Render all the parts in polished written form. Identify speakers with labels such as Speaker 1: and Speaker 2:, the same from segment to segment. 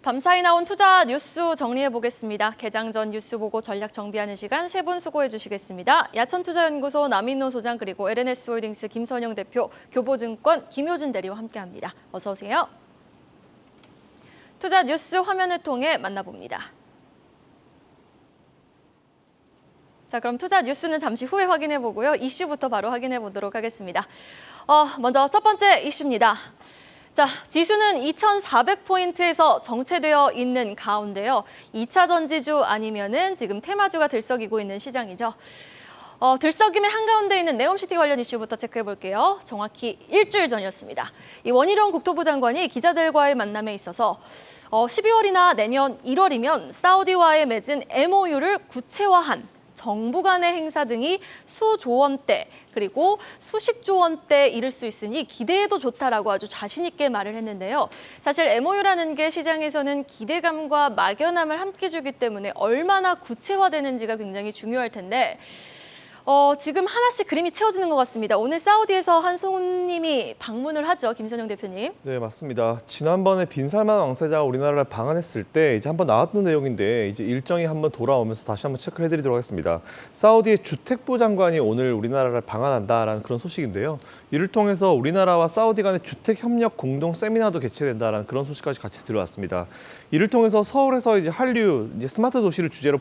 Speaker 1: 밤사이 나온 투자 뉴스 정리해 보겠습니다. 개장 전 뉴스 보고 전략 정비하는 시간 세 분 수고해 주시겠습니다. 야천투자연구소 남인노 소장 그리고 LNS홀딩스 김선영 대표, 교보증권 김효진 대리와 함께합니다. 어서 오세요. 투자 뉴스 화면을 통해 만나봅니다. 자, 그럼 투자 뉴스는 잠시 후에 확인해 보고요. 이슈부터 바로 확인해 보도록 하겠습니다. 먼저 첫 번째 이슈입니다. 자, 지수는 2,400포인트에서 정체되어 있는 가운데요. 2차 전지주 아니면은 지금 테마주가 들썩이고 있는 시장이죠. 들썩임의 한가운데 있는 네옴시티 관련 이슈부터 체크해 볼게요. 정확히 일주일 전이었습니다. 이 원희룡 국토부 장관이 기자들과의 만남에 있어서 12월이나 내년 1월이면 사우디와의 맺은 MOU를 구체화한 정부 간의 행사 등이 수조 원대 그리고 수십조 원대에 이를 수 있으니 기대해도 좋다라고 아주 자신 있게 말을 했는데요. 사실 MOU라는 게 시장에서는 기대감과 막연함을 함께 주기 때문에 얼마나 구체화되는지가 굉장히 중요할 텐데 지금 하나씩 그림이 채워지는 것 같습니다. 오늘 사우디에서 한 손님이 방문을 하죠. 김선영 대표님.
Speaker 2: 네, 맞습니다. 지난번에 빈살만 왕세자가 우리나라를 방한했을 때 이제 한번 나왔던 내용인데 이제 일정이 한번 돌아오면서 다시 한번 체크를 해드리도록 하겠습니다. 사우디의 주택부 장관이 오늘 우리나라를 방한한다라는 그런 소식인데요. 이를 통해서 우리나라와 사우디 간의 주택 협력 공동 세미나도 개최된다라는 그런 소식까지 같이 들어왔습니다. 이를 통해서 서울에서 이제 한류 이제 스마트 도시를 주제로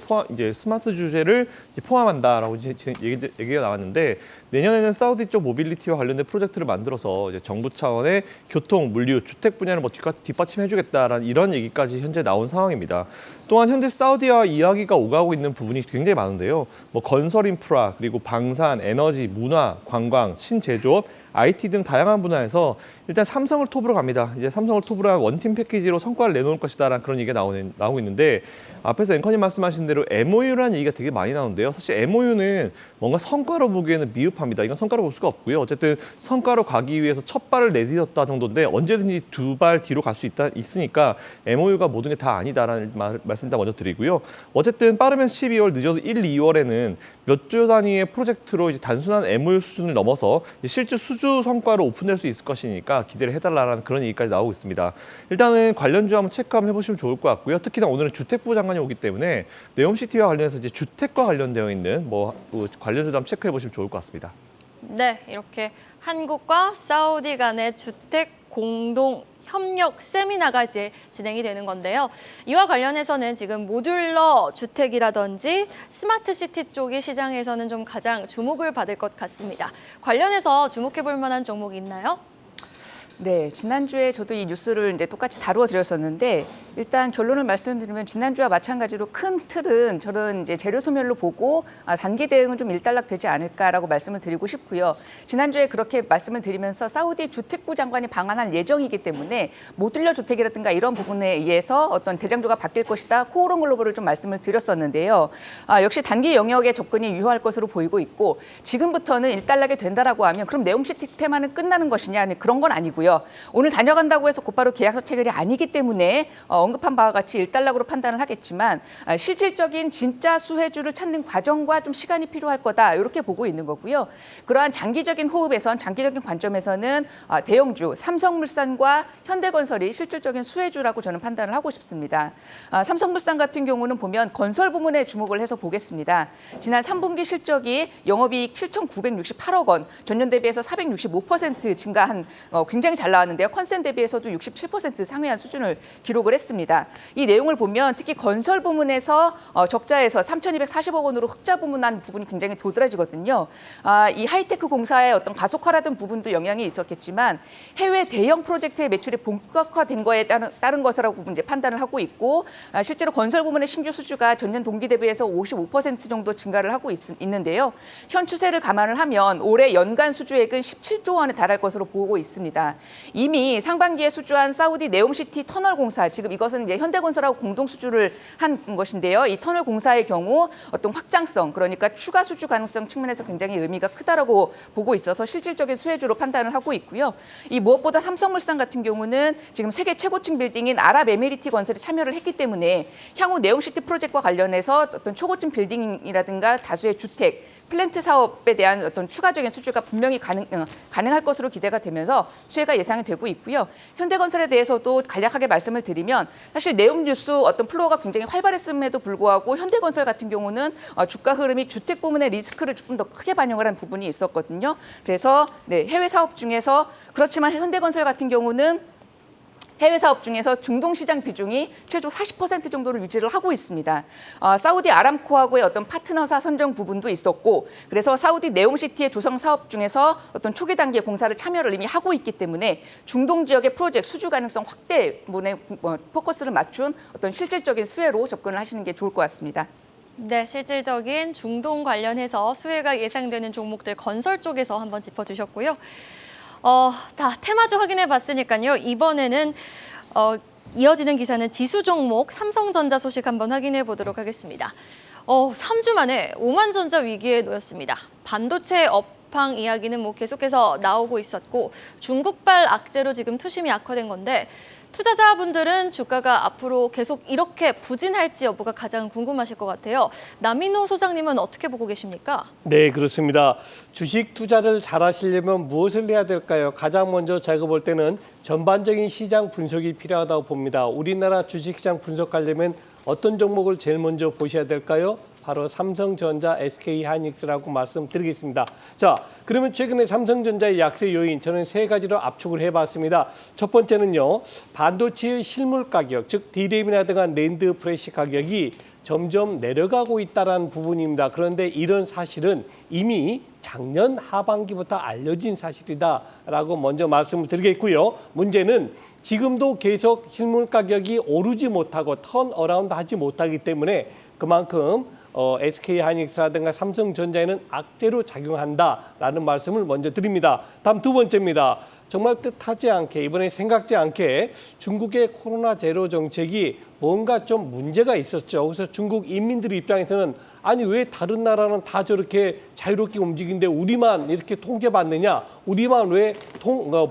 Speaker 2: 스마트 주제를 포함한다라고 얘기가 나왔는데 내년에는 사우디 쪽 모빌리티와 관련된 프로젝트를 만들어서 이제 정부 차원의 교통, 물류, 주택 분야를 뒷받침해주겠다라는 이런 얘기까지 현재 나온 상황입니다. 또한 현재 사우디와 이야기가 오가고 있는 부분이 굉장히 많은데요. 건설 인프라, 그리고 방산, 에너지, 문화, 관광, 신제조업, IT 등 다양한 분야에서 일단 삼성을 톱으로 갑니다. 이제 삼성을 톱으로 한 원팀 패키지로 성과를 내놓을 것이다라는 그런 얘기가 나오고 있는데 앞에서 앵커님 말씀하신 대로 MOU라는 얘기가 되게 많이 나오는데요. 사실 MOU는 뭔가 성과로 보기에는 미흡합니다. 이건 성과로 볼 수가 없고요. 어쨌든 성과로 가기 위해서 첫 발을 내딛었다 정도인데 언제든지 두 발 뒤로 갈 수 있으니까 MOU가 모든 게 다 아니다라는 말씀 일단 먼저 드리고요. 어쨌든 빠르면 12월, 늦어도 1, 2월에는 몇 조 단위의 프로젝트로 이제 단순한 MOU 수준을 넘어서 실제 수주 성과로 오픈될 수 있을 것이니까 기대를 해달라는 그런 얘기까지 나오고 있습니다. 일단은 관련주 한번 체크 한번 해보시면 좋을 것 같고요. 특히나 오늘은 주택부 장관이 오기 때문에 네옴시티와 관련해서 이제 주택과 관련되어 있는 관련주도 한번 체크해 보시면 좋을 것 같습니다.
Speaker 1: 네, 이렇게 한국과 사우디 간의 주택 공동 협력 세미나가 이제 진행이 되는 건데요. 이와 관련해서는 지금 모듈러 주택이라든지 스마트 시티 쪽이 시장에서는 좀 가장 주목을 받을 것 같습니다. 관련해서 주목해 볼 만한 종목이 있나요?
Speaker 3: 네, 지난주에 저도 이 뉴스를 이제 똑같이 다루어 드렸었는데 일단 결론을 말씀드리면 지난주와 마찬가지로 큰 틀은 저는 이제 재료 소멸로 보고 단기 대응은 좀 일단락되지 않을까라고 말씀을 드리고 싶고요. 지난주에 그렇게 말씀을 드리면서 사우디 주택부 장관이 방한할 예정이기 때문에 모듈러 주택이라든가 이런 부분에 의해서 어떤 대장주가 바뀔 것이다. 코오롱 글로벌을 좀 말씀을 드렸었는데요. 역시 단기 영역에 접근이 유효할 것으로 보이고 있고 지금부터는 일단락이 된다라고 하면 그럼 네옴시티 테마는 끝나는 것이냐 그런 건 아니고요. 오늘 다녀간다고 해서 곧바로 계약서 체결이 아니기 때문에 언급한 바와 같이 일단락으로 판단을 하겠지만 실질적인 진짜 수혜주를 찾는 과정과 좀 시간이 필요할 거다 이렇게 보고 있는 거고요. 그러한 장기적인 장기적인 관점에서는 대형주 삼성물산과 현대건설이 실질적인 수혜주라고 저는 판단을 하고 싶습니다. 삼성물산 같은 경우는 보면 건설 부문에 주목을 해서 보겠습니다. 지난 3분기 실적이 영업이익 7,968억 원, 전년 대비해서 465% 증가한 굉장히 잘 나왔는데요. 컨센 대비해서도 67% 상회한 수준을 기록을 했습니다. 이 내용을 보면 특히 건설 부문에서 적자에서 3,240억 원으로 흑자 부문한 부분이 굉장히 도드라지거든요. 이 하이테크 공사의 어떤 가속화라든 부분도 영향이 있었겠지만 해외 대형 프로젝트의 매출이 본격화된 거에 따른 것이라고 이제 판단을 하고 있고 실제로 건설 부문의 신규 수주가 전년 동기 대비해서 55% 정도 증가를 하고 있는데요. 현 추세를 감안을 하면 올해 연간 수주액은 17조 원에 달할 것으로 보고 있습니다. 이미 상반기에 수주한 사우디 네옴시티 터널 공사, 지금 이것은 이제 현대건설하고 공동 수주를 한 것인데요. 이 터널 공사의 경우 어떤 확장성, 그러니까 추가 수주 가능성 측면에서 굉장히 의미가 크다라고 보고 있어서 실질적인 수혜주로 판단을 하고 있고요. 이 무엇보다 삼성물산 같은 경우는 지금 세계 최고층 빌딩인 아랍에미리티 건설에 참여를 했기 때문에 향후 네옴시티 프로젝트와 관련해서 어떤 초고층 빌딩이라든가 다수의 주택, 플랜트 사업에 대한 어떤 추가적인 수주가 분명히 가능할 것으로 기대가 되면서 수혜가 수혜가 예상이 되고 있고요. 현대건설에 대해서도 간략하게 말씀을 드리면 사실 내용 뉴스 어떤 플로어가 굉장히 활발했음에도 불구하고 현대건설 같은 경우는 주가 흐름이 주택 부문의 리스크를 조금 더 크게 반영을 한 부분이 있었거든요. 그래서 네, 해외 사업 중에서 그렇지만 현대건설 같은 경우는 해외 사업 중에서 중동 시장 비중이 최소 40% 정도를 유지를 하고 있습니다. 사우디 아람코하고의 어떤 파트너사 선정 부분도 있었고, 그래서 사우디 네옴시티의 조성 사업 중에서 어떤 초기 단계 공사를 참여를 이미 하고 있기 때문에 중동 지역의 프로젝트 수주 가능성 확대 부분에 포커스를 맞춘 어떤 실질적인 수혜로 접근을 하시는 게 좋을 것 같습니다.
Speaker 1: 네, 실질적인 중동 관련해서 수혜가 예상되는 종목들 건설 쪽에서 한번 짚어주셨고요. 다 테마주 확인해 봤으니까요. 이번에는 이어지는 기사는 지수 종목 삼성전자 소식 한번 확인해 보도록 하겠습니다. 3주 만에 오만전자 위기에 놓였습니다. 반도체 업황 이야기는 뭐 계속해서 나오고 있었고 중국발 악재로 지금 투심이 악화된 건데 투자자분들은 주가가 앞으로 계속 이렇게 부진할지 여부가 가장 궁금하실 것 같아요. 남인호 소장님은 어떻게 보고 계십니까?
Speaker 4: 네, 그렇습니다. 주식 투자를 잘 하시려면 무엇을 해야 될까요? 가장 먼저 제가 볼 때는 전반적인 시장 분석이 필요하다고 봅니다. 우리나라 주식시장 분석하려면 어떤 종목을 제일 먼저 보셔야 될까요? 바로 삼성전자, SK하이닉스라고 말씀드리겠습니다. 자, 그러면 최근에 삼성전자의 약세 요인 저는 세 가지로 압축을 해봤습니다. 첫 번째는요, 반도체의 실물 가격, 즉 D램이라든가 낸드 프레시 가격이 점점 내려가고 있다는 부분입니다. 그런데 이런 사실은 이미 작년 하반기부터 알려진 사실이다라고 먼저 말씀을 드리겠고요. 문제는 지금도 계속 실물 가격이 오르지 못하고 턴어라운드 하지 못하기 때문에 그만큼 SK하이닉스라든가 삼성전자에는 악재로 작용한다라는 말씀을 먼저 드립니다. 다음 두 번째입니다. 정말 뜻하지 않게 이번에 생각지 않게 중국의 코로나 제로 정책이 뭔가 좀 문제가 있었죠. 그래서 중국 인민들 입장에서는 아니 왜 다른 나라는 다 저렇게 자유롭게 움직이는데 우리만 이렇게 통제받느냐, 우리만 왜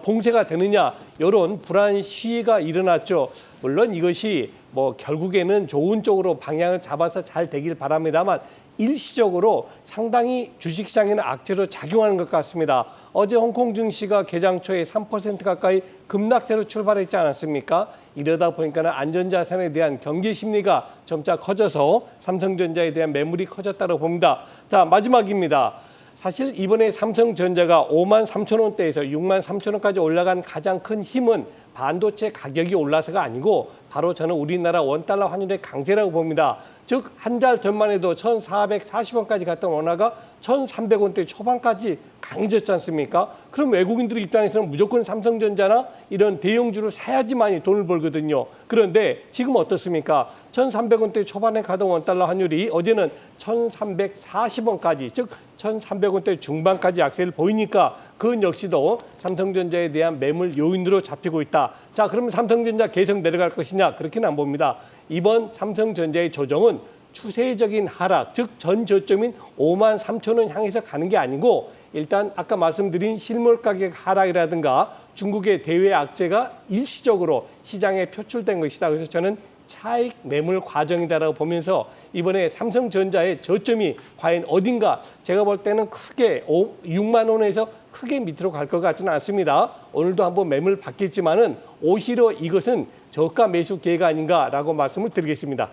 Speaker 4: 봉쇄가 되느냐, 이런 불안 시위가 일어났죠. 물론 이것이 뭐 결국에는 좋은 쪽으로 방향을 잡아서 잘 되길 바랍니다만 일시적으로 상당히 주식시장에는 악재로 작용하는 것 같습니다. 어제 홍콩 증시가 개장 초에 3% 가까이 급락세로 출발했지 않았습니까? 이러다 보니까 안전자산에 대한 경계 심리가 점차 커져서 삼성전자에 대한 매물이 커졌다고 봅니다. 자, 마지막입니다. 사실 이번에 삼성전자가 53,000원대에서 63,000원까지 올라간 가장 큰 힘은 반도체 가격이 올라서가 아니고 바로 저는 우리나라 원달러 환율의 강세라고 봅니다. 즉 한 달 전만 해도 1,440원까지 갔던 원화가 1,300원대 초반까지 강해졌지 않습니까? 그럼 외국인들 입장에서는 무조건 삼성전자나 이런 대형주를 사야지만이 돈을 벌거든요. 그런데 지금 어떻습니까? 1,300원대 초반에 가던 원달러 환율이 어제는 1,340원까지 즉 1,300원대 중반까지 약세를 보이니까 그건 역시도 삼성전자에 대한 매물 요인으로 잡히고 있다. 자, 그러면 삼성전자 계속 내려갈 것이냐? 그렇게는 안 봅니다. 이번 삼성전자의 조정은 추세적인 하락, 즉 전 저점인 53,000원 향해서 가는 게 아니고 일단 아까 말씀드린 실물 가격 하락이라든가 중국의 대외 악재가 일시적으로 시장에 표출된 것이다. 그래서 저는 차익 매물 과정이다라고 보면서 이번에 삼성전자의 저점이 과연 어딘가 제가 볼 때는 크게 6만 원에서 크게 밑으로 갈 것 같지는 않습니다. 오늘도 한번 매물 받겠지만은 오히려 이것은 저가 매수 기회가 아닌가라고 말씀을 드리겠습니다.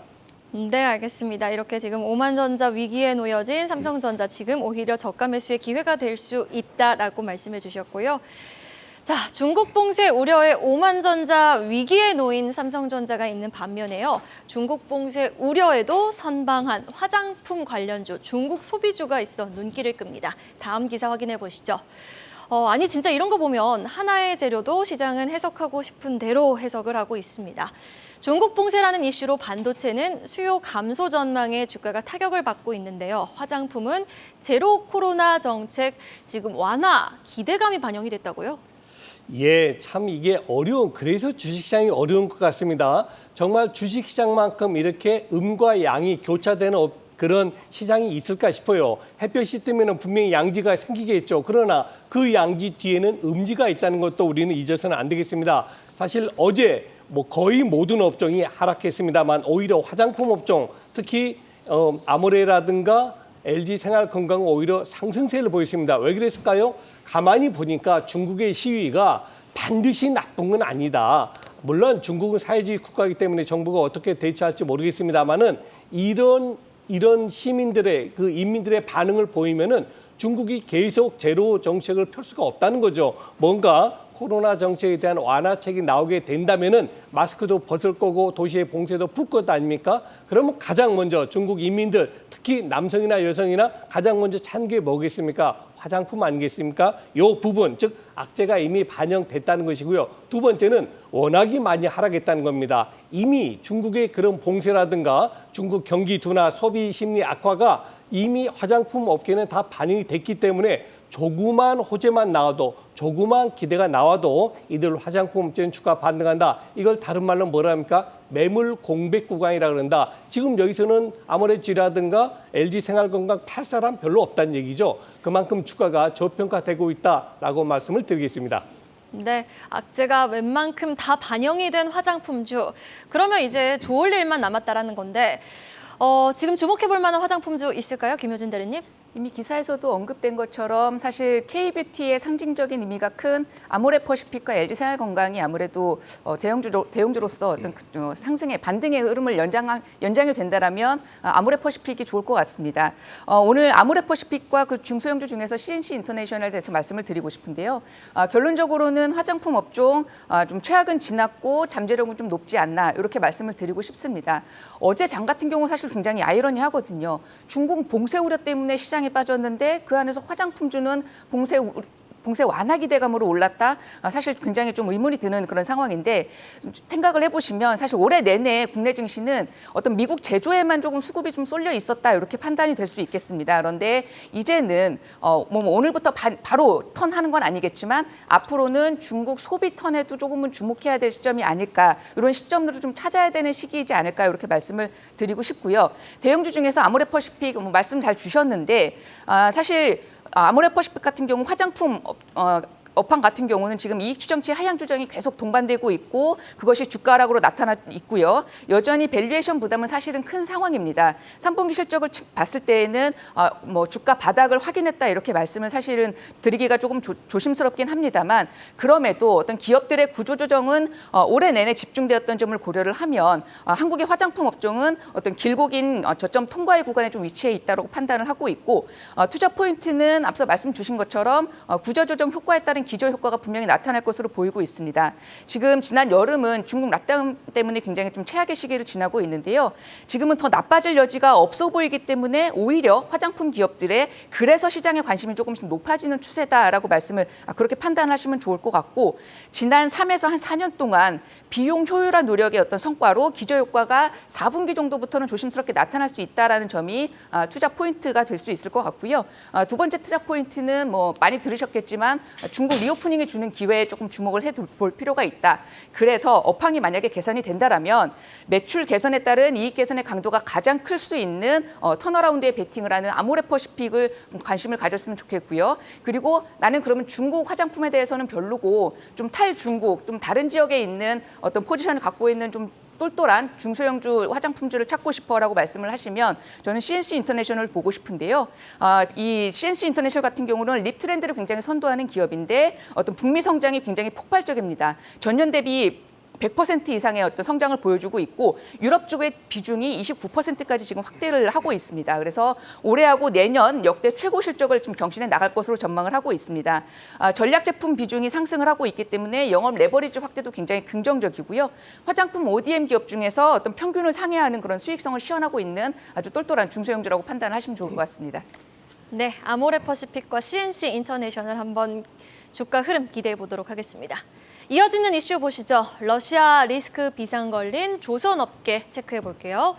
Speaker 1: 네, 알겠습니다. 이렇게 지금 오만전자 위기에 놓여진 삼성전자 지금 오히려 저가 매수의 기회가 될 수 있다라고 말씀해 주셨고요. 자, 중국 봉쇄 우려에 오만전자 위기에 놓인 삼성전자가 있는 반면에요. 중국 봉쇄 우려에도 선방한 화장품 관련주, 중국 소비주가 있어 눈길을 끕니다. 다음 기사 확인해 보시죠. 아니 진짜 이런 거 보면 하나의 재료도 시장은 해석하고 싶은 대로 해석을 하고 있습니다. 중국 봉쇄라는 이슈로 반도체는 수요 감소 전망에 주가가 타격을 받고 있는데요. 화장품은 제로 코로나 정책 지금 완화 기대감이 반영이 됐다고요?
Speaker 4: 예, 참 이게 그래서 주식시장이 어려운 것 같습니다. 정말 주식시장만큼 이렇게 음과 양이 교차되는 그런 시장이 있을까 싶어요. 햇볕이 뜨면 분명히 양지가 생기겠죠. 그러나 그 양지 뒤에는 음지가 있다는 것도 우리는 잊어서는 안 되겠습니다. 사실 어제 거의 모든 업종이 하락했습니다만 오히려 화장품 업종, 특히 아모레라든가 LG생활건강은 오히려 상승세를 보였습니다. 왜 그랬을까요? 가만히 보니까 중국의 시위가 반드시 나쁜 건 아니다. 물론 중국은 사회주의 국가이기 때문에 정부가 어떻게 대처할지 모르겠습니다만은 이런 시민들의 그 인민들의 반응을 보이면은 중국이 계속 제로 정책을 펼 수가 없다는 거죠. 뭔가 코로나 정책에 대한 완화책이 나오게 된다면은 마스크도 벗을 거고 도시의 봉쇄도 풀 것 아닙니까? 그러면 가장 먼저 중국 인민들, 특히 남성이나 여성이나 가장 먼저 찾는 게 뭐겠습니까? 화장품 아니겠습니까? 이 부분, 즉 악재가 이미 반영됐다는 것이고요. 두 번째는 워낙이 많이 하락했다는 겁니다. 이미 중국의 그런 봉쇄라든가 중국 경기 둔화, 소비 심리 악화가 이미 화장품 업계는 다 반영이 됐기 때문에 조그만 호재만 나와도, 조그만 기대가 나와도 이들 화장품 업체는 주가 반등한다. 이걸 다른 말로 뭐라 합니까? 매물 공백 구간이라 그런다. 지금 여기서는 아모레지라든가 LG생활건강 팔 사람 별로 없다는 얘기죠. 그만큼 주가가 저평가되고 있다라고 말씀을 드리겠습니다.
Speaker 1: 네, 악재가 웬만큼 다 반영이 된 화장품주. 그러면 이제 좋을 일만 남았다라는 건데 지금 주목해볼 만한 화장품주 있을까요, 김효진 대리님?
Speaker 3: 이미 기사에서도 언급된 것처럼 사실 K뷰티의 상징적인 의미가 큰 아모레퍼시픽과 LG생활건강이 아무래도 대형주로서 어떤 상승의 반등의 흐름을 연장이 된다라면 아모레퍼시픽이 좋을 것 같습니다. 오늘 아모레퍼시픽과 그 중소형주 중에서 CNC 인터내셔널에 대해서 말씀을 드리고 싶은데요. 결론적으로는 화장품 업종 좀 최악은 지났고 잠재력은 좀 높지 않나 이렇게 말씀을 드리고 싶습니다. 어제 장 같은 경우 사실 굉장히 아이러니하거든요. 중국 봉쇄 우려 때문에 시장에 빠졌는데 그 안에서 화장품주는 봉쇄 완화 기대감으로 올랐다. 사실 굉장히 좀 의문이 드는 그런 상황인데 생각을 해보시면 사실 올해 내내 국내 증시는 어떤 미국 제조에만 조금 수급이 좀 쏠려 있었다 이렇게 판단이 될 수 있겠습니다. 그런데 이제는 오늘부터 바로 턴하는 건 아니겠지만 앞으로는 중국 소비 턴에도 조금은 주목해야 될 시점이 아닐까 이런 시점들을 좀 찾아야 되는 시기이지 않을까 이렇게 말씀을 드리고 싶고요. 대형주 중에서 아모레퍼시픽 말씀 잘 주셨는데 사실 아모레퍼시픽 같은 경우 화장품 업황 같은 경우는 지금 이익 추정치 하향 조정이 계속 동반되고 있고 그것이 주가 하락으로 나타나 있고요. 여전히 밸류에이션 부담은 사실은 큰 상황입니다. 3분기 실적을 봤을 때에는 주가 바닥을 확인했다 이렇게 말씀을 사실은 드리기가 조금 조심스럽긴 합니다만 그럼에도 어떤 기업들의 구조 조정은 올해 내내 집중되었던 점을 고려를 하면 한국의 화장품 업종은 어떤 길고 긴 저점 통과의 구간에 좀 위치해 있다고 판단을 하고 있고 투자 포인트는 앞서 말씀 주신 것처럼 구조 조정 효과에 따른 기저 효과가 분명히 나타날 것으로 보이고 있습니다. 지금 지난 여름은 중국 락다운 때문에 굉장히 좀 최악의 시기를 지나고 있는데요. 지금은 더 나빠질 여지가 없어 보이기 때문에 오히려 화장품 기업들의 그래서 시장의 관심이 조금씩 높아지는 추세다라고 말씀을 그렇게 판단하시면 좋을 것 같고 지난 3에서 한 4년 동안 비용 효율화 노력의 어떤 성과로 기저 효과가 4분기 정도부터는 조심스럽게 나타날 수 있다라는 점이 투자 포인트가 될 수 있을 것 같고요. 두 번째 투자 포인트는 많이 들으셨겠지만 중국 리오프닝에 주는 기회에 조금 주목을 해볼 필요가 있다. 그래서 업황이 만약에 개선이 된다라면 매출 개선에 따른 이익 개선의 강도가 가장 클 수 있는 턴어라운드에 베팅을 하는 아모레퍼시픽을 관심을 가졌으면 좋겠고요. 그리고 나는 그러면 중국 화장품에 대해서는 별로고 좀 탈중국, 좀 다른 지역에 있는 어떤 포지션을 갖고 있는 좀 똘똘한 중소형주 화장품주를 찾고 싶어라고 말씀을 하시면 저는 CNC 인터내셔널을 보고 싶은데요. 이 CNC 인터내셔널 같은 경우는 립 트렌드를 굉장히 선도하는 기업인데 어떤 북미 성장이 굉장히 폭발적입니다. 전년 대비 100% 이상의 어떤 성장을 보여주고 있고 유럽 쪽의 비중이 29%까지 지금 확대를 하고 있습니다. 그래서 올해하고 내년 역대 최고 실적을 좀 경신해 나갈 것으로 전망을 하고 있습니다. 전략 제품 비중이 상승을 하고 있기 때문에 영업 레버리지 확대도 굉장히 긍정적이고요. 화장품 ODM 기업 중에서 어떤 평균을 상회하는 그런 수익성을 시현하고 있는 아주 똘똘한 중소형주라고 판단하시면 좋을 것 같습니다.
Speaker 1: 네, 아모레퍼시픽과 CNC 인터내셔널 한번 주가 흐름 기대해 보도록 하겠습니다. 이어지는 이슈 보시죠. 러시아 리스크 비상 걸린 조선업계 체크해 볼게요.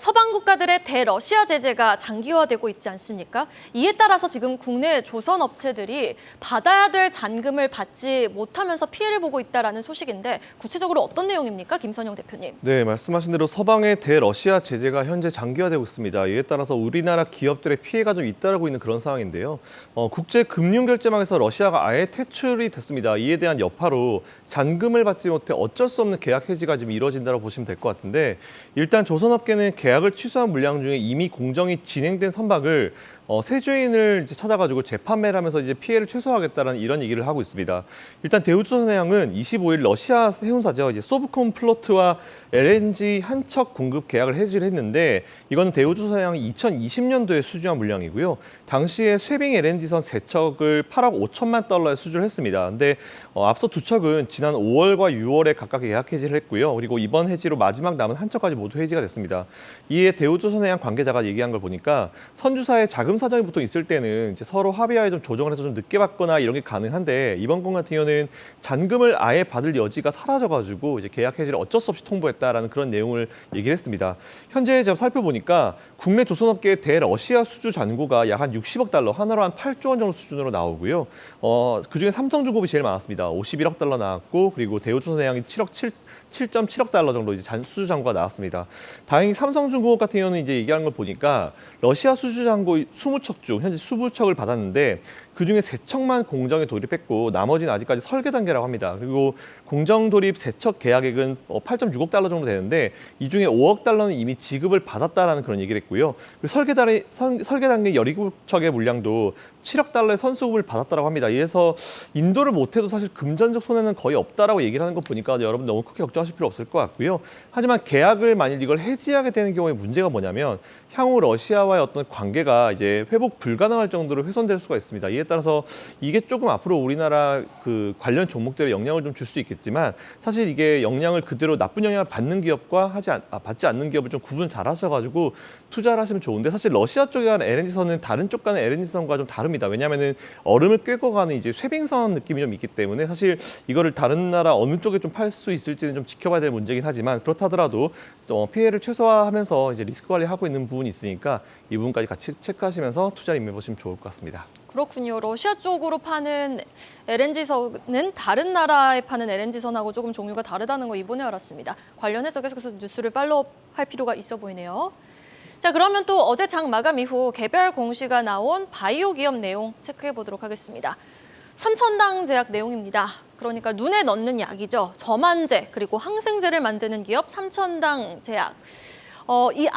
Speaker 1: 서방 국가들의 대러시아 제재가 장기화되고 있지 않습니까? 이에 따라서 지금 국내 조선 업체들이 받아야 될 잔금을 받지 못하면서 피해를 보고 있다는 소식인데 구체적으로 어떤 내용입니까? 김선영 대표님.
Speaker 2: 네, 말씀하신 대로 서방의 대러시아 제재가 현재 장기화되고 있습니다. 이에 따라서 우리나라 기업들의 피해가 좀 잇따르고 있는 그런 상황인데요. 국제금융결제망에서 러시아가 아예 퇴출이 됐습니다. 이에 대한 여파로 잔금을 받지 못해 어쩔 수 없는 계약 해지가 지금 이루어진다고 보시면 될 것 같은데 일단 조선업계는 계약을 취소한 물량 중에 이미 공정이 진행된 선박을 세주인을 이제 찾아가지고 재판매를 하면서 이제 피해를 최소화하겠다는 이런 얘기를 하고 있습니다. 일단 대우조선해양은 25일 러시아 해운사죠. 이제 소브콘 플로트와 LNG 한 척 공급 계약을 해지를 했는데 이건 대우조선해양이 2020년도에 수주한 물량이고요. 당시에 쇠빙 LNG선 3척을 8억 5천만 달러에 수주를 했습니다. 근데 앞서 2척은 지난 5월과 6월에 각각 계약 해지를 했고요. 그리고 이번 해지로 마지막 남은 한 척까지 모두 해지가 됐습니다. 이에 대우조선해양 관계자가 얘기한 걸 보니까 선주사의 자금 사정이 보통 있을 때는 이제 서로 합의하에 좀 조정을 해서 좀 늦게 받거나 이런 게 가능한데 이번 건 같은 경우는 잔금을 아예 받을 여지가 사라져가지고 이제 계약 해지를 어쩔 수 없이 통보했다라는 그런 내용을 얘기를 했습니다. 현재 제가 살펴보니까 국내 조선업계의 대러시아 수주 잔고가 약 한 60억 달러, 하나로 한 8조 원 정도 수준으로 나오고요. 그중에 삼성중공업이 제일 많았습니다. 51억 달러 나왔고 그리고 대우조선해양이 7.7억 달러 정도 이제 수주 잔고가 나왔습니다. 다행히 삼성중공업 같은 경우는 이제 얘기하는 걸 보니까 러시아 수주 잔고 20척 중 현재 20척을 받았는데 그중에 3척만 공정에 돌입했고 나머지는 아직까지 설계 단계라고 합니다. 그리고 공정 돌입 3척 계약액은 8.6억 달러 정도 되는데 이 중에 5억 달러는 이미 지급을 받았다라는 그런 얘기를 했고요. 그리고 설계 단계 17척의 물량도 7억 달러의 선수급을 받았다고 합니다. 이래서 인도를 못해도 사실 금전적 손해는 거의 없다라고 얘기를 하는 거 보니까 여러분 너무 크게 걱정하실 필요 없을 것 같고요. 하지만 계약을 만일 이걸 해지하게 되는 경우에 문제가 뭐냐면 향후 러시아와의 어떤 관계가 이제 회복 불가능할 정도로 훼손될 수가 있습니다. 이에 따라서 이게 조금 앞으로 우리나라 그 관련 종목들에 영향을 좀 줄 수 있겠지만 사실 이게 영향을 그대로 나쁜 영향을 받는 기업과 받지 않는 기업을 좀 구분 잘 하셔가지고 투자를 하시면 좋은데 사실 러시아 쪽에 가는 LNG선은 다른 쪽 가는 LNG선과 좀 다릅니다. 왜냐하면은 얼음을 꿰고 가는 이제 쇠빙선 느낌이 좀 있기 때문에 사실 이거를 다른 나라 어느 쪽에 좀 팔 수 있을지는 좀 지켜봐야 될 문제긴 하지만 그렇다 하더라도 피해를 최소화하면서 이제 리스크 관리하고 있는 부분이 있으니까 이 부분까지 같이 체크하시면서 투자를 임해보시면 좋을 것 같습니다.
Speaker 1: 그렇군요. 러시아 쪽으로 파는 LNG선은 다른 나라에 파는 LNG선하고 조금 종류가 다르다는 거 이번에 알았습니다. 관련해서 계속해서 뉴스를 팔로우할 필요가 있어 보이네요. 자, 그러면 또 어제 장 마감 이후 개별 공시가 나온 바이오 기업 내용 체크해 보도록 하겠습니다. 삼천당 제약 내용입니다. 그러니까 눈에 넣는 약이죠. 점안제 그리고 항생제를 만드는 기업 삼천당 제약. 이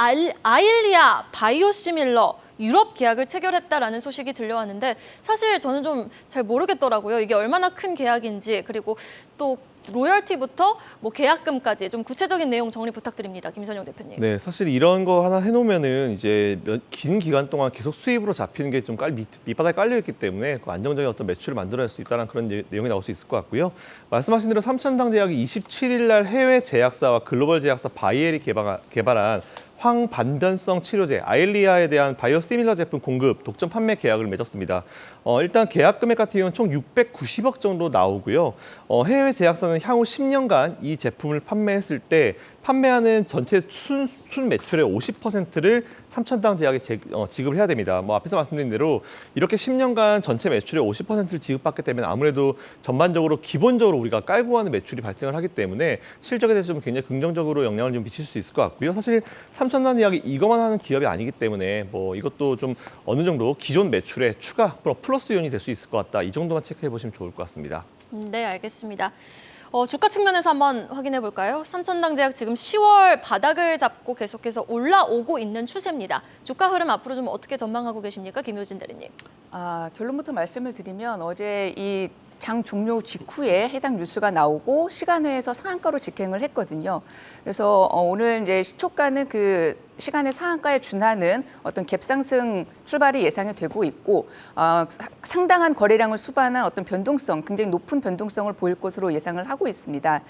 Speaker 1: 아일리아 바이오시밀러 유럽 계약을 체결했다라는 소식이 들려왔는데 사실 저는 좀 잘 모르겠더라고요. 이게 얼마나 큰 계약인지 그리고 또 로열티부터 뭐 계약금까지 좀 구체적인 내용 정리 부탁드립니다. 김선영 대표님.
Speaker 2: 네, 사실 이런 거 하나 해놓으면은 이제 긴 기간 동안 계속 수입으로 잡히는 게 좀 밑바닥에 깔려 있기 때문에 그 안정적인 어떤 매출을 만들어낼 수 있다는 그런 내용이 나올 수 있을 것 같고요. 말씀하신 대로 삼천당 제약이 27일 날 해외 제약사와 글로벌 제약사 바이엘이 개발한 황반변성 치료제 아일리아에 대한 바이오시밀러 제품 공급 독점 판매 계약을 맺었습니다. 일단 계약 금액 같은 경우는 총 690억 정도 나오고요. 해외 제약사는 향후 10년간 이 제품을 판매했을 때 판매하는 전체 순 매출의 50%를 삼천당 제약에 지급을 해야 됩니다. 뭐 앞에서 말씀드린 대로 이렇게 10년간 전체 매출의 50%를 지급받게 되면 아무래도 전반적으로 기본적으로 우리가 깔고 가는 매출이 발생을 하기 때문에 실적에 대해서 좀 굉장히 긍정적으로 영향을 좀 미칠 수 있을 것 같고요. 사실 삼천당 제약이 이것만 하는 기업이 아니기 때문에 뭐 이것도 좀 어느 정도 기존 매출에 추가 플러스 요인이 될 수 있을 것 같다. 이 정도만 체크해 보시면 좋을 것 같습니다.
Speaker 1: 네, 알겠습니다. 주가 측면에서 한번 확인해 볼까요? 삼천당 제약 지금 10월 바닥을 잡고 계속해서 올라오고 있는 추세입니다. 주가 흐름 앞으로 좀 어떻게 전망하고 계십니까? 김효진 대리님.
Speaker 3: 결론부터 말씀을 드리면 어제 이 장 종료 직후에 해당 뉴스가 나오고 시간외에서 상한가로 직행을 했거든요. 그래서 오늘 이제 시초가는 그 시간의 상한가에 준하는 어떤 갭상승 출발이 예상이 되고 있고 상당한 거래량을 수반한 어떤 변동성, 굉장히 높은 변동성을 보일 것으로 예상을 하고 있습니다.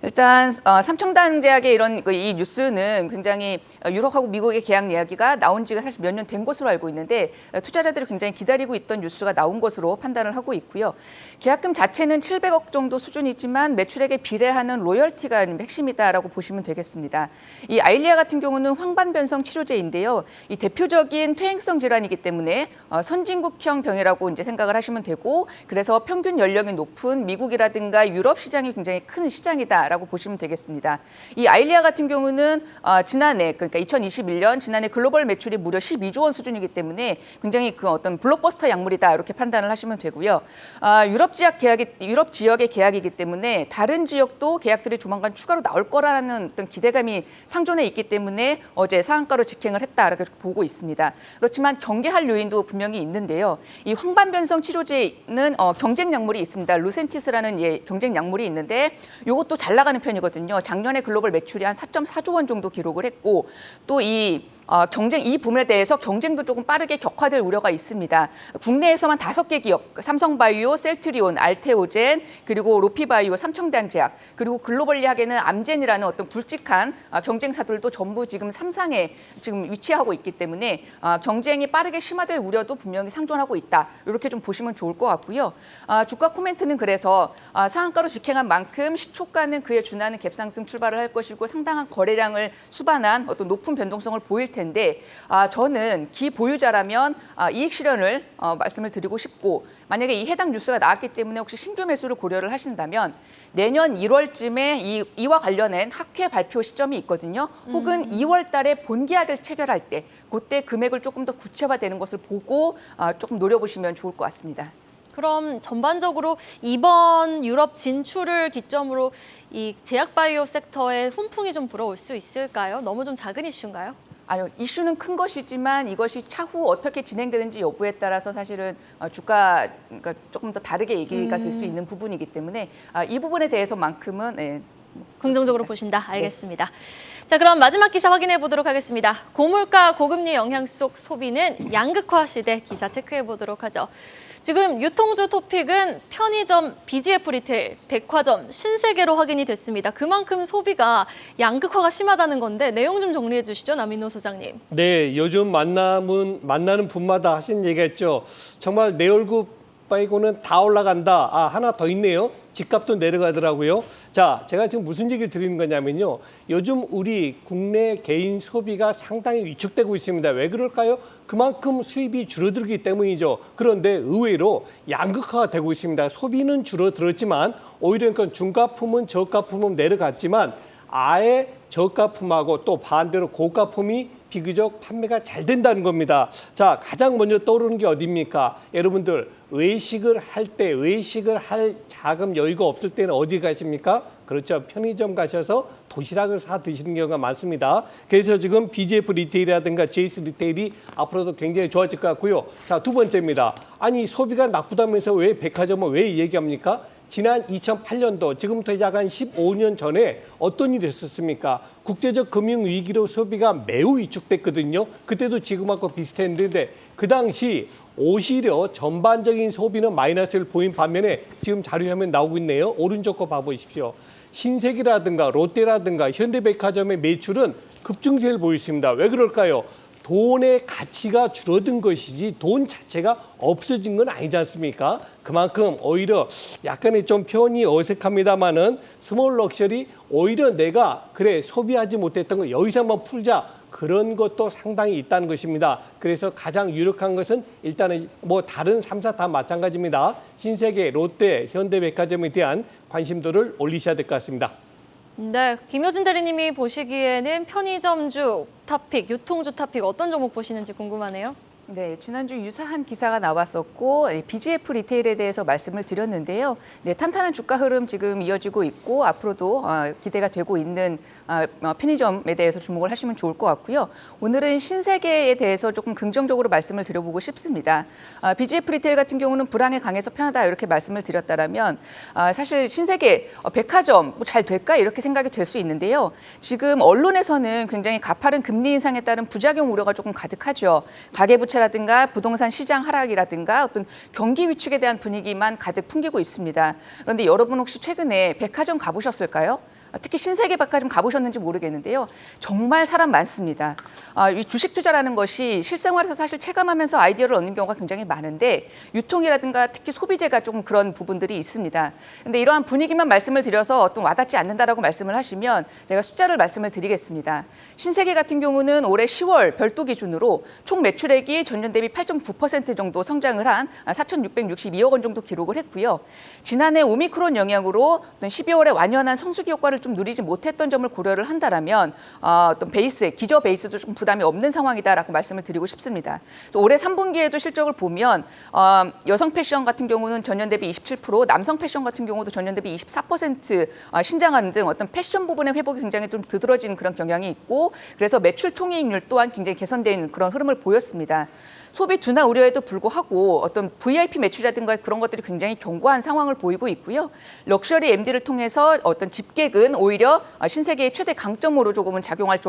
Speaker 3: 일단 삼천당 제약의 이 뉴스는 굉장히 유럽하고 미국의 계약 이야기가 나온 지가 사실 몇 년 된 것으로 알고 있는데 투자자들이 굉장히 기다리고 있던 뉴스가 나온 것으로 판단을 하고 있고요. 계약금 자체는 700억 정도 수준이지만 매출액에 비례하는 로열티가 핵심이다라고 보시면 되겠습니다. 이 아일리아 같은 경우는 황반변성 치료제인데요. 이 대표적인 퇴행성 질환이기 때문에 선진국형 병이라고 이제 생각을 하시면 되고 그래서 평균 연령이 높은 미국이라든가 유럽 시장이 굉장히 큰 시장이다라고 보시면 되겠습니다. 이 아일리아 같은 경우는 지난해 그러니까 2021년 지난해 글로벌 매출이 무려 12조 원 수준이기 때문에 굉장히 그 어떤 블록버스터 약물이다 이렇게 판단을 하시면 되고요. 유럽 지역의 계약이기 때문에 다른 지역도 계약들이 조만간 추가로 나올 거라는 어떤 기대감이 상존해 있기 때문에 어제 상한가로 직행을 했다라고 보고 있습니다. 그렇지만 경계할 요인도 분명히 있는데요. 이 황반변성 치료제는 경쟁 약물이 있습니다. 루센티스라는 경쟁 약물이 있는데 이것도 잘 나가는 편이거든요. 작년에 글로벌 매출이 한 4.4조 원 정도 기록을 했고 또 이 부분에 대해서 경쟁도 조금 빠르게 격화될 우려가 있습니다. 국내에서만 5개 기업, 삼성바이오, 셀트리온, 알테오젠, 그리고 로피바이오, 삼청단제약, 그리고 글로벌리하게는 암젠이라는 어떤 굵직한 경쟁사들도 전부 지금 3상에 지금 위치하고 있기 때문에 경쟁이 빠르게 심화될 우려도 분명히 상존하고 있다. 이렇게 좀 보시면 좋을 것 같고요. 주가 코멘트는 그래서 상한가로 직행한 만큼 시초가는 그에 준하는 갭상승 출발을 할 것이고 상당한 거래량을 수반한 어떤 높은 변동성을 보일 텐데 저는 기보유자라면 이익 실현을 말씀을 드리고 싶고 만약에 이 해당 뉴스가 나왔기 때문에 혹시 신규 매수를 고려를 하신다면 내년 1월쯤에 이와 관련된 학회 발표 시점이 있거든요. 혹은 2월 달에 본계약을 체결할 때 그때 금액을 조금 더 구체화되는 것을 보고 조금 노려보시면 좋을 것 같습니다.
Speaker 1: 그럼 전반적으로 이번 유럽 진출을 기점으로 이 제약바이오 sek터에 훈풍이 좀 불어올 수 있을까요? 너무 좀 작은 이슈인가요?
Speaker 3: 아니요, 이슈는 큰 것이지만 이것이 차후 어떻게 진행되는지 여부에 따라서 사실은 주가 그러니까 조금 더 다르게 얘기가 될 수 있는 부분이기 때문에 이 부분에 대해서만큼은
Speaker 1: 긍정적으로 보신다. 알겠습니다. 자, 그럼 마지막 기사 확인해 보도록 하겠습니다. 고물가, 고금리 영향 속 소비는 양극화 시대 기사 체크해 보도록 하죠. 지금 유통주 토픽은 편의점, BGF 리테일, 백화점, 신세계로 확인이 됐습니다. 그만큼 소비가 양극화가 심하다는 건데 내용 좀 정리해 주시죠, 남인호 소장님.
Speaker 4: 네, 요즘 만나는 분마다 하신 얘기했죠. 정말 내 얼굴 빼고는 다 올라간다. 하나 더 있네요. 집값도 내려가더라고요. 자, 제가 지금 무슨 얘기를 드리는 거냐면요. 요즘 우리 국내 개인 소비가 상당히 위축되고 있습니다. 왜 그럴까요? 그만큼 수입이 줄어들기 때문이죠. 그런데 의외로 양극화가 되고 있습니다. 소비는 줄어들었지만 오히려 그러니까 중가품은 저가품은 내려갔지만 아예 저가품하고 또 반대로 고가품이 비교적 판매가 잘 된다는 겁니다. 자, 가장 먼저 떠오르는 게 어디입니까? 여러분들 외식을 할 자금 여유가 없을 때는 어디 가십니까? 그렇죠. 편의점 가셔서 도시락을 사 드시는 경우가 많습니다. 그래서 지금 BGF 리테일이라든가 JS 리테일이 앞으로도 굉장히 좋아질 것 같고요. 자, 두 번째입니다. 아니 소비가 나쁘다면서 왜 백화점은 왜 얘기합니까? 지난 2008년도 지금부터 약 한 15년 전에 어떤 일이 있었습니까? 국제적 금융위기로 소비가 매우 위축됐거든요. 그때도 지금하고 비슷했는데 그 당시 오히려 전반적인 소비는 마이너스를 보인 반면에 지금 자료화면 나오고 있네요. 오른쪽 거 봐보십시오. 신세계라든가 롯데라든가 현대백화점의 매출은 급증세를 보였습니다. 왜 그럴까요? 돈의 가치가 줄어든 것이지 돈 자체가 없어진 건 아니지 않습니까? 그만큼 오히려 약간의 좀 표현이 어색합니다마는 스몰 럭셔리 오히려 내가 그래 소비하지 못했던 거 여기서 한번 풀자 그런 것도 상당히 있다는 것입니다. 그래서 가장 유력한 것은 일단은 뭐 다른 3사 다 마찬가지입니다. 신세계, 롯데, 현대백화점에 대한 관심도를 올리셔야 될 것 같습니다.
Speaker 1: 네, 김효진 대리님이 보시기에는 편의점주 탑픽, 유통주 탑픽 어떤 종목 보시는지 궁금하네요.
Speaker 3: 네, 지난주 유사한 기사가 나왔었고 BGF 리테일에 대해서 말씀을 드렸는데요. 네, 탄탄한 주가 흐름 지금 이어지고 있고 앞으로도 기대가 되고 있는 편의점에 대해서 주목을 하시면 좋을 것 같고요. 오늘은 신세계에 대해서 조금 긍정적으로 말씀을 드려보고 싶습니다. BGF 리테일 같은 경우는 불황에 강해서 편하다 이렇게 말씀을 드렸다라면 사실 신세계 백화점 뭐 잘 될까 이렇게 생각이 될 수 있는데요. 지금 언론에서는 굉장히 가파른 금리 인상에 따른 부작용 우려가 조금 가득하죠. 가계부채라든가 부동산 시장 하락이라든가 어떤 경기 위축에 대한 분위기만 가득 풍기고 있습니다. 그런데 여러분 혹시 최근에 백화점 가보셨을까요? 특히 신세계 백화점 가보셨는지 모르겠는데요. 정말 사람 많습니다. 이 주식 투자라는 것이 실생활에서 사실 체감하면서 아이디어를 얻는 경우가 굉장히 많은데 유통이라든가 특히 소비재가 조금 그런 부분들이 있습니다. 그런데 이러한 분위기만 말씀을 드려서 어떤 와닿지 않는다라고 말씀을 하시면 제가 숫자를 말씀을 드리겠습니다. 신세계 같은 경우는 올해 10월 별도 기준으로 총 매출액이 전년 대비 8.9% 정도 성장을 한 4,662억 원 정도 기록을 했고요. 지난해 오미크론 영향으로 12월에 완연한 성수기 효과를 좀 누리지 못했던 점을 고려를 한다라면 어떤 기저 베이스도 좀 부담이 없는 상황이다라고 말씀을 드리고 싶습니다. 또 올해 3분기에도 실적을 보면 여성 패션 같은 경우는 전년 대비 27%, 남성 패션 같은 경우도 전년 대비 24% 신장하는 등 어떤 패션 부분의 회복이 굉장히 좀 두드러지는 그런 경향이 있고, 그래서 매출 총이익률 또한 굉장히 개선된 그런 흐름을 보였습니다. 소비 둔화 우려에도 불구하고 어떤 VIP 매출이라든가 그런 것들이 굉장히 견고한 상황을 보이고 있고요. 럭셔리 MD를 통해서 어떤 집객은 오히려 신세계의 최대 강점으로 조금은 작용할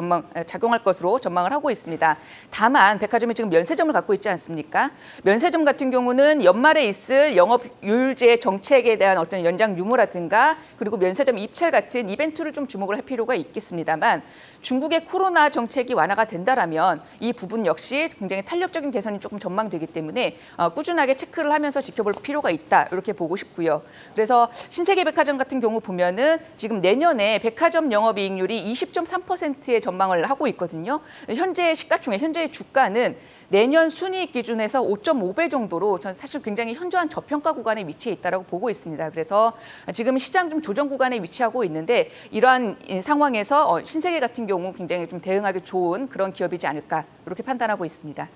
Speaker 3: 것으로 전망을 하고 있습니다. 다만 백화점이 지금 면세점을 갖고 있지 않습니까? 면세점 같은 경우는 연말에 있을 영업유율제 정책에 대한 어떤 연장 유무라든가 그리고 면세점 입찰 같은 이벤트를 좀 주목을 할 필요가 있겠습니다만, 중국의 코로나 정책이 완화가 된다라면 이 부분 역시 굉장히 탄력적인 개선이 조금 전망되기 때문에 꾸준하게 체크를 하면서 지켜볼 필요가 있다, 이렇게 보고 싶고요. 그래서 신세계 백화점 같은 경우 보면은 지금 내년에 백화점 영업이익률이 20.3%의 전망을 하고 있거든요. 현재 시가총액, 현재의 주가는 내년 순이익 기준에서 5.5배 정도로 저는 사실 굉장히 현저한 저평가 구간에 위치해 있다고 보고 있습니다. 그래서 지금 시장 좀 조정 구간에 위치하고 있는데, 이러한 상황에서 신세계 같은 경우 굉장히 좀 대응하기 좋은 그런 기업이지 않을까, 이렇게 판단하고 있습니다.